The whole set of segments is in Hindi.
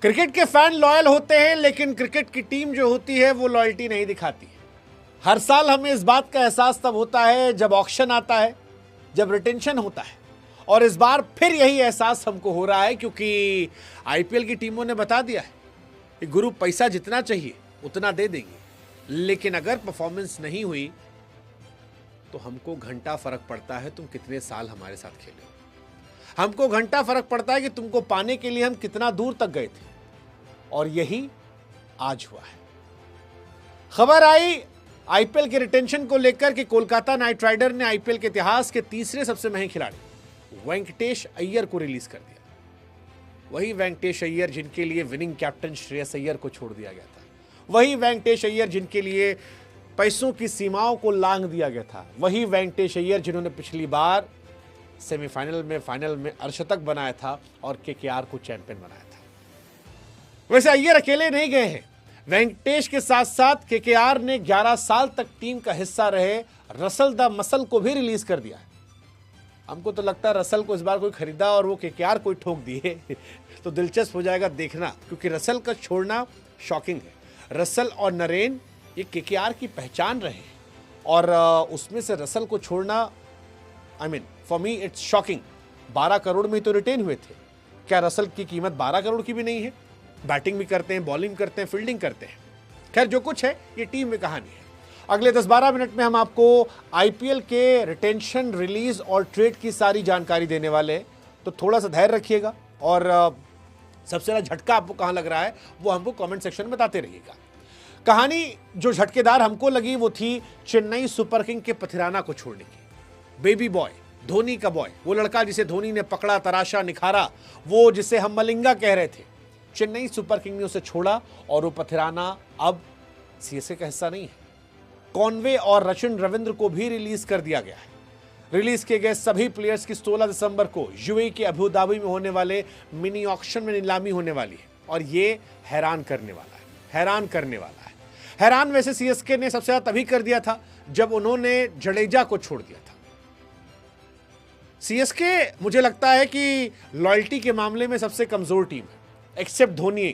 क्रिकेट के फैन लॉयल होते हैं, लेकिन क्रिकेट की टीम जो होती है वो लॉयल्टी नहीं दिखाती है। हर साल हमें इस बात का एहसास तब होता है जब ऑक्शन आता है, जब रिटेंशन होता है, और इस बार फिर यही एहसास हमको हो रहा है क्योंकि आईपीएल की टीमों ने बता दिया है कि गुरु पैसा जितना चाहिए उतना दे देंगे, लेकिन अगर परफॉर्मेंस नहीं हुई तो हमको घंटा फर्क पड़ता है तुम कितने साल हमारे साथ खेले हो। हमको घंटा फर्क पड़ता है कि तुमको पाने के लिए हम कितना दूर तक गए थे, और यही आज हुआ है। खबर आई आईपीएल के रिटेंशन को लेकर कि कोलकाता नाइट राइडर ने आईपीएल के इतिहास के तीसरे सबसे महंगे खिलाड़ी वेंकटेश अय्यर को रिलीज कर दिया। वही वेंकटेश अय्यर जिनके लिए विनिंग कैप्टन श्रेयस अय्यर को छोड़ दिया गया था, वही वेंकटेश अय्यर जिनके लिए पैसों की सीमाओं को लांघ दिया गया था, वही वेंकटेश अय्यर जिन्होंने पिछली बार सेमीफाइनल में फाइनल में अर्धशतक बनाया था और केकेआर को चैंपियन बनाया था। वैसे अय्यर अकेले नहीं गए हैं, वेंकटेश के साथ साथ केकेआर ने 11 साल तक टीम का हिस्सा रहे रसल द मसल को भी रिलीज कर दिया है। हमको तो लगता है रसल को इस बार कोई खरीदा और वो केकेआर कोई ठोक दिए तो दिलचस्प हो जाएगा देखना, क्योंकि रसल का छोड़ना शॉकिंग है। रसल और नरेन ये केकेआर की पहचान रहे हैं, और उसमें से रसल को छोड़ना, I mean for me it's shocking. 12 crore में तो रिटेन हुए थे, क्या रसल की कीमत 12 करोड़ की भी नहीं है? बैटिंग भी करते हैं, बॉलिंग करते हैं, फील्डिंग करते हैं। खैर जो कुछ है ये टीम में कहानी है। अगले 10-12 मिनट में हम आपको आईपीएल के रिटेंशन, रिलीज और ट्रेड की सारी जानकारी देने वाले हैं, तो थोड़ा सा धैर्य रखिएगा, और सबसे ज्यादा झटका आपको कहां लग रहा है वो हमको कमेंट सेक्शन में बताते रहिएगा। कहानी जो झटकेदार हमको लगी वो थी चेन्नई सुपर किंग के पथिराना को छोड़ने की। बेबी बॉय, धोनी का बॉय, वो लड़का जिसे धोनी ने पकड़ा, तराशा, निखारा, वो जिसे हम मलिंगा कह रहे थे, चेन्नई सुपर किंग ने उसे छोड़ा, और वो पथिराना अब सीएसके का हिस्सा नहीं है। कॉनवे और रचिन रविंद्र को भी रिलीज कर दिया गया है। रिलीज किए गए सभी प्लेयर्स की 16 दिसंबर को यूएई के अबू धाबी में होने वाले मिनी ऑक्शन में नीलामी होने वाली है, और ये हैरान करने वाला है, हैरान करने वाला है। हैरान वैसे सीएसके ने सबसे ज्यादा तभी कर दिया था जब उन्होंने जडेजा को छोड़ दिया था। सीएसके मुझे लगता है कि लॉयल्टी के मामले में सबसे कमजोर टीम है, एक्सेप्ट धोनी,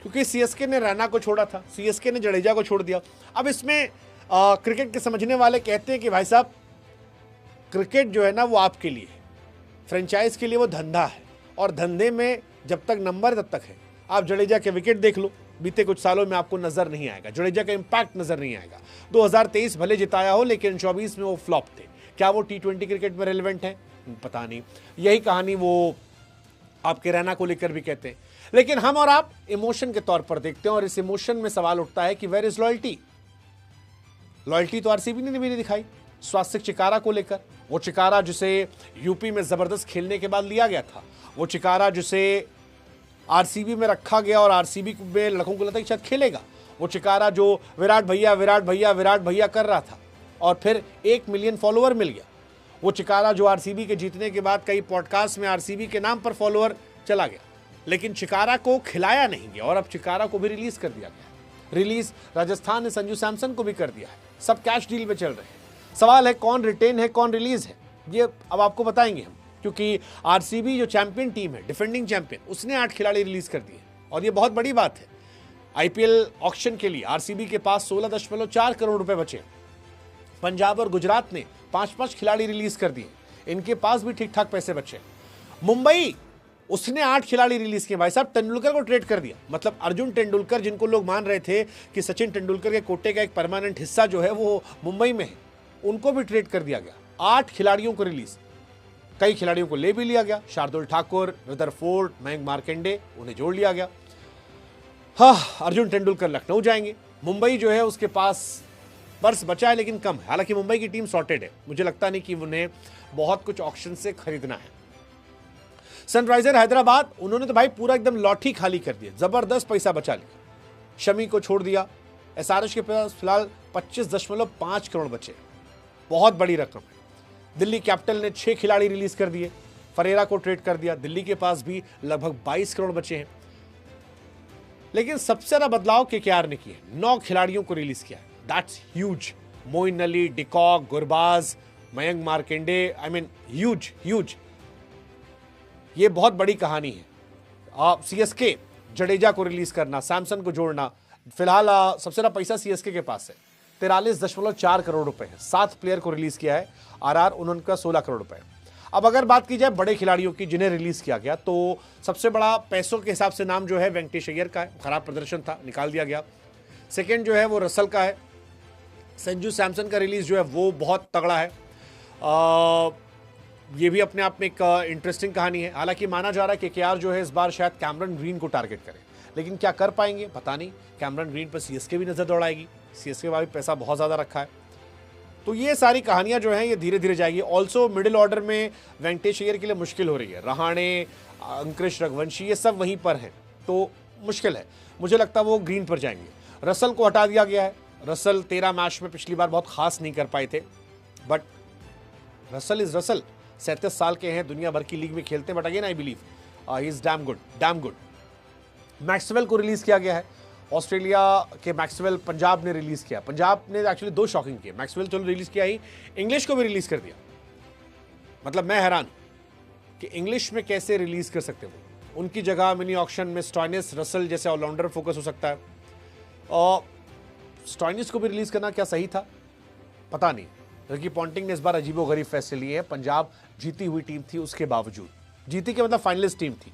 क्योंकि सीएसके ने रैना को छोड़ा था, सीएसके ने जडेजा को छोड़ दिया। अब इसमें क्रिकेट के समझने वाले कहते हैं कि भाई साहब क्रिकेट जो है ना वो आपके लिए है, फ्रेंचाइज के लिए वो धंधा है, और धंधे में जब तक नंबर तब तक है। आप जडेजा के विकेट देख लो, बीते कुछ सालों में आपको नजर नहीं आएगा, जडेजा का इंपैक्ट नजर नहीं आएगा। 2023 भले जिताया हो, लेकिन 24 में वो फ्लॉप थे। क्या वो टी20 क्रिकेट में रेलेवेंट है? पता नहीं। यही कहानी वो आपके रैना को लेकर भी कहते हैं, लेकिन हम और आप इमोशन के तौर पर देखते हैं, और इस इमोशन में सवाल उठता है कि वेयर इज लॉयल्टी? लॉयल्टी तो आरसीबी ने भी नहीं दिखाई स्वास्तिक चिकारा को लेकर। वो चिकारा जिसे यूपी में जबरदस्त खेलने के बाद लिया गया था, वो चिकारा जिसे आरसीबी में रखा गया और आरसीबी में लड़कों को लगता है कि शायद खेलेगा, वो चिकारा जो विराट भैया विराट भैया विराट भैया कर रहा था और फिर 1 मिलियन फॉलोअर मिल गया, वो चिकारा जो आरसीबी के जीतने के बाद कई पॉडकास्ट में आरसीबी के नाम पर फॉलोअर चला गया, लेकिन चिकारा को खिलाया नहीं गया, और अब चिकारा को भी रिलीज कर दिया गया। रिलीज राजस्थान ने संजू सैमसन को भी कर दिया है, सब कैश डील पे चल रहे हैं। सवाल है कौन रिटेन है, कौन रिलीज है, ये अब आपको बताएंगे हम, क्योंकि आरसीबी जो चैंपियन टीम है, डिफेंडिंग चैंपियन, उसने 8 खिलाड़ी रिलीज कर दिए, और ये बहुत बड़ी बात है। आईपीएल ऑक्शन के लिए आरसीबी के पास 16.4 करोड़ रुपए बचे। पंजाब और गुजरात ने 5-5 खिलाड़ी रिलीज कर दिए, इनके पास भी ठीक ठाक पैसे बचे। मुंबई, उसने 8 खिलाड़ी रिलीज किए। भाई साहब तेंदुलकर को ट्रेड कर दिया, मतलब अर्जुन तेंदुलकर, जिनको लोग मान रहे थे कि सचिन तेंदुलकर के कोटे का एक परमानेंट हिस्सा जो है वो मुंबई में है, उनको भी ट्रेड कर दिया गया। 8 खिलाड़ियों को रिलीज, कई खिलाड़ियों को ले भी लिया गया, शार्दुल ठाकुर, रदरफोर्ड, मयंक मार्कंडे, उन्हें जोड़ लिया गया। हाँ, अर्जुन तेंदुलकर लखनऊ जाएंगे। मुंबई जो है उसके पास पर्स बचा है, लेकिन कम है। हालांकि मुंबई की टीम सॉर्टेड है, मुझे लगता नहीं कि उन्हें बहुत कुछ ऑक्शन से खरीदना है। सनराइजर हैदराबाद, उन्होंने तो भाई पूरा एकदम लॉटरी खाली कर दिया, जबरदस्त पैसा बचा लिया। शमी को छोड़ दिया। एसआरएच के पास फिलहाल 25.5 करोड़ बचे, बहुत बड़ी रकम है। दिल्ली कैपिटल ने 6 खिलाड़ी रिलीज कर दिए, फरेरा को ट्रेड कर दिया, दिल्ली के पास भी लगभग 22 करोड़ बचे हैं। लेकिन सबसे ज्यादा बदलाव केकेआर ने किए, 9 खिलाड़ियों को रिलीज किया, that's huge. Moeen Ali, de Kock, Gurbaz, Mayank Markande, I mean huge. ये बहुत बड़ी कहानी है। सीएसके जडेजा को रिलीज करना, सैमसन को जोड़ना, फिलहाल सबसे ज्यादा पैसा सीएसके के पास है, 43.4 करोड़ रुपए है। 7 प्लेयर को रिलीज किया है आरआर, उनका 16 करोड़ रुपए। अब अगर बात की जाए बड़े खिलाड़ियों की जिन्हें रिलीज किया गया, तो सबसे बड़ा पैसों के हिसाब से नाम जो है वेंकटेश अय्यर का है, खराब प्रदर्शन था, निकाल दिया गया। सेकेंड जो है वो रसल का है। संजू सैमसन का रिलीज जो है वो बहुत तगड़ा है। ये भी अपने आप में एक इंटरेस्टिंग कहानी है। हालांकि माना जा रहा है कि केकेआर जो है इस बार शायद कैमरन ग्रीन को टारगेट करे, लेकिन क्या कर पाएंगे पता नहीं। कैमरन ग्रीन पर सीएसके भी नजर दौड़ाएगी, सीएसके का भी पैसा बहुत ज्यादा रखा है। तो ये सारी कहानियां जो हैं ये धीरे धीरे जाएगी। ऑल्सो मिडिल ऑर्डर में वेंकटेश अय्यर के लिए मुश्किल हो रही है। रहाणे, अंकुश रघुवंशी, ये सब वहीं पर हैं, तो मुश्किल है। मुझे लगता है वो ग्रीन पर जाएंगे। रसल को हटा दिया गया है। रसल 13 मैच में पिछली बार बहुत खास नहीं कर पाए थे, बट रसल इज रसल, 37 साल के हैं, दुनिया भर की लीग में खेलते हैं, but again I believe he is damn good. Maxwell को रिलीज किया गया है। ऑस्ट्रेलिया के मैक्सवेल पंजाब ने रिलीज किया। पंजाब ने एक्चुअली 2 शॉकिंग किए। मैक्सवेल चलो रिलीज किया ही, इंग्लिश को भी रिलीज कर दिया। मतलब मैं हैरान कि इंग्लिश में कैसे रिलीज कर सकते वो। उनकी जगह मिनी ऑक्शन में स्टॉइनिस, रसल जैसे ऑलराउंडर फोकस हो सकता है। और स्टॉइनिस को भी रिलीज करना क्या सही था पता नहीं। रिकी पॉन्टिंग ने इस बार अजीबोगरीब फैसले लिए हैं। पंजाब जीती हुई टीम थी, उसके बावजूद जीती के मतलब फाइनलिस्ट टीम थी।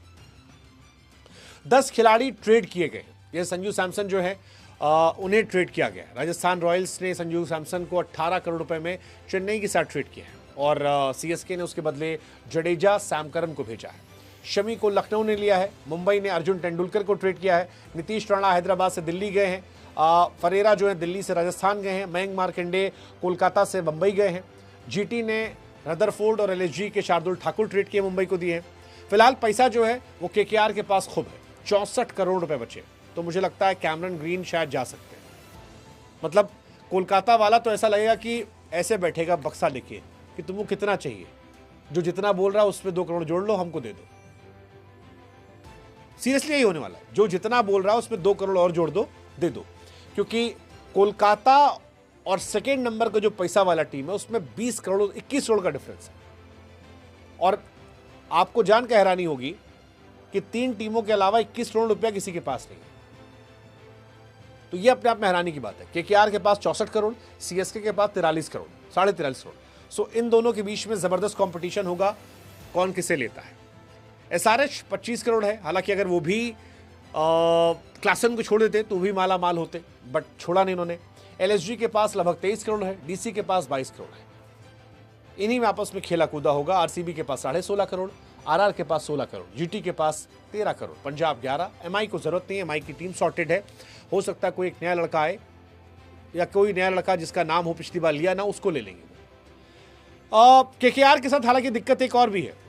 10 खिलाड़ी ट्रेड किए गए। ये संजू सैमसन जो है उन्हें ट्रेड किया गया। राजस्थान रॉयल्स ने संजू सैमसन को 18 करोड़ रुपए में चेन्नई के साथ ट्रेड किया है, और सीएसके ने उसके बदले जडेजा, सैम करन को भेजा है। शमी को लखनऊ ने लिया है। मुंबई ने अर्जुन तेंदुलकर को ट्रेड किया है। नीतीश राणा हैदराबाद से दिल्ली गए हैं। फरेरा जो है दिल्ली से राजस्थान गए हैं। मयंक मार्कंडे कोलकाता से मुंबई गए हैं। जीटी ने रदरफोर्ड और एलएसजी के शार्दुल ठाकुर ट्रेड किए, मुंबई को दिए हैं। फिलहाल पैसा जो है वो केकेआर के पास खूब है, 64 करोड़ रुपए बचे। तो मुझे लगता है कैमरन ग्रीन शायद जा सकते हैं। मतलब कोलकाता वाला तो ऐसा लगेगा कि ऐसे बैठेगा बक्सा लेके कि तुमको कितना चाहिए, जो जितना बोल रहा है उसमें 2 करोड़ जोड़ लो, हमको दे दो। सीरियसली यही होने वाला है, जो जितना बोल रहा है उसमें 2 करोड़ और जोड़ दो, दे दो। क्योंकि कोलकाता और सेकेंड नंबर का जो पैसा वाला टीम है उसमें 20 करोड़ 21 करोड़ का डिफरेंस है। और आपको जान के हैरानी होगी कि 3 टीमों के अलावा 21 करोड़ रुपया किसी के पास नहीं है। तो ये अपने आप में हैरानी की बात है। केकेआर के पास 64 करोड़, सीएसके के पास 43 करोड़, 43.5 करोड़। सो इन दोनों के बीच में जबरदस्त कंपटीशन होगा, कौन किसे लेता है। एसआरएच 25 करोड़ है। हालांकि अगर वो भी क्लासन को छोड़ देते तो भी माला माल होते, बट छोड़ा नहीं उन्होंने। एलएसजी के पास लगभग 23 करोड़ है। डीसी के पास 22 करोड़ है। इन्हीं में आपस में खेला कूदा होगा। आरसीबी के पास 16.5 करोड़, आरआर के पास 16 करोड़, जीटी के पास 13 करोड़, पंजाब 11। एमआई को जरूरत नहीं है, एमआई की टीम सॉर्टेड है। हो सकता है कोई एक नया लड़का आए, या कोई नया लड़का जिसका नाम हो पिछली बार लिया ना, उसको ले लेंगे। केकेआर के साथ हालांकि दिक्कत एक और भी है।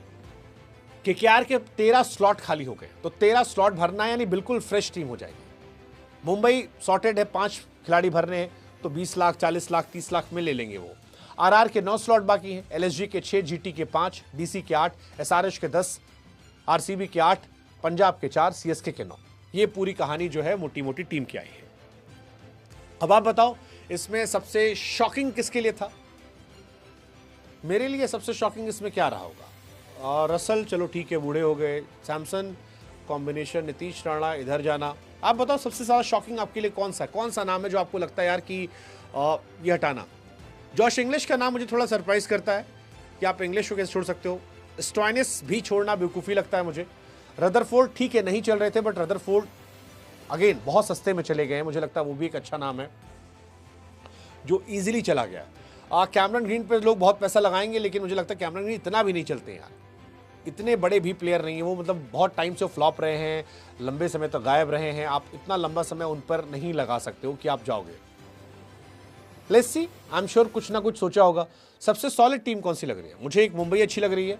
केकेआर के 13 स्लॉट खाली हो गए, तो 13 स्लॉट भरना है, यानी बिल्कुल फ्रेश टीम हो जाएगी। मुंबई सॉर्टेड है, 5 खिलाड़ी भरने हैं, तो 20 लाख, 40 लाख, 30 लाख में ले लेंगे वो। आरआर के 9 स्लॉट बाकी हैं। एलएसजी के 6, जीटी के 5, डीसी के 8, एसआरएच के 10, आरसीबी के 8, पंजाब के 4, सीएसके के 9। ये पूरी कहानी जो है मोटी मोटी टीम की आई है। अब आप बताओ इसमें सबसे शॉकिंग किसके लिए था? मेरे लिए सबसे शॉकिंग इसमें क्या रहा होगा? रसल चलो ठीक है, बूढ़े हो गए। सैमसन कॉम्बिनेशन, नीतीश राणा इधर जाना। आप बताओ सबसे ज्यादा शॉकिंग आपके लिए कौन सा नाम है जो आपको लगता है यार कि ये हटाना? जॉश इंग्लिश का नाम मुझे थोड़ा सरप्राइज करता है कि आप इंग्लिश को कैसे छोड़ सकते हो। स्टॉइनिस भी छोड़ना बेवकूफ़ी लगता है मुझे। रदरफोर्ड ठीक है, नहीं चल रहे थे, बट रदरफोर्ड अगेन बहुत सस्ते में चले गए हैं। मुझे लगता है वो भी एक अच्छा नाम है जो इजीली चला गया। कैमरन ग्रीन पे लोग बहुत पैसा लगाएंगे, लेकिन मुझे लगता है कैमरन ग्रीन इतना भी नहीं चलते यार। इतने बड़े भी प्लेयर नहीं है वो, मतलब बहुत टाइम से फ्लॉप रहे हैं, लंबे समय तक गायब रहे हैं। आप इतना लंबा समय उन पर नहीं लगा सकते हो कि आप जाओगे। Let's see, I am sure कुछ ना कुछ सोचा होगा। सबसे सॉलिड टीम कौन सी लग रही है? मुझे एक मुंबई अच्छी लग रही है।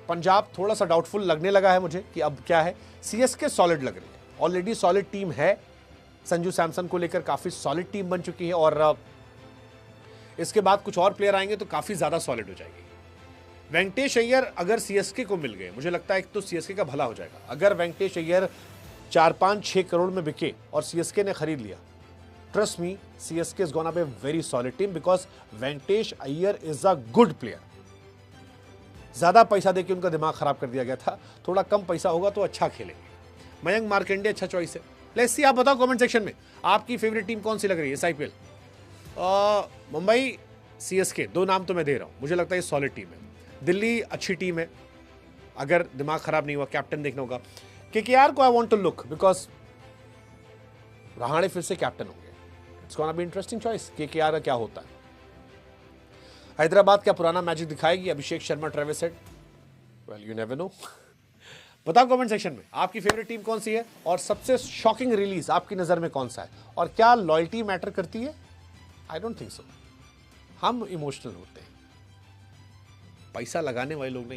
पंजाब थोड़ा सा डाउटफुल लगने लगा है मुझे कि अब क्या है। सीएसके सॉलिड लग रही है, ऑलरेडी सॉलिड टीम है। संजू सैमसन को लेकर काफी सॉलिड टीम बन चुकी है, और इसके बाद कुछ और प्लेयर आएंगे तो काफी ज्यादा सॉलिड हो जाएगी। वेंकटेश अय्यर अगर सीएसके को मिल गए, मुझे लगता है एक तो सीएसके का भला हो जाएगा। अगर वेंकटेश अय्यर 4-5-6 करोड़ में बिके और सीएसके ने खरीद लिया, trust me, CSK is gonna be a very solid team, because Venkatesh Iyer is a good player. ज्यादा पैसा देके उनका दिमाग खराब कर दिया गया था, थोड़ा कम पैसा होगा तो अच्छा खेलेंगे। मयंक मार्कंडे अच्छा चॉइस है। लेट्स सी, आप बताओ कमेंट सेक्शन में आपकी फेवरेट टीम कौन सी लग रही है इस आईपीएल। मुंबई, सीएसके, 2 नाम तो मैं दे रहा हूं, मुझे लगता है ये सॉलिड टीम है। दिल्ली अच्छी टीम है, अगर दिमाग खराब नहीं हुआ कैप्टन देखना होगा। केकेआर को I want to look because Rahane फिर से कैप्टन होंगे, it's gonna be interesting choice. KKR का क्या होता है। हैदराबाद क्या पुराना मैजिक दिखाएगी Abhishek Sharma, Travis Head? Well, you never know. बताओ कमेंट सेक्शन में आपकी फेवरेट टीम कौन सी है और सबसे शॉकिंग रिलीज आपकी नजर में कौन सा है, और क्या लॉयल्टी मैटर करती है? I don't think so. हम इमोशनल होते हैं, पैसा लगाने वाले लोग नहीं।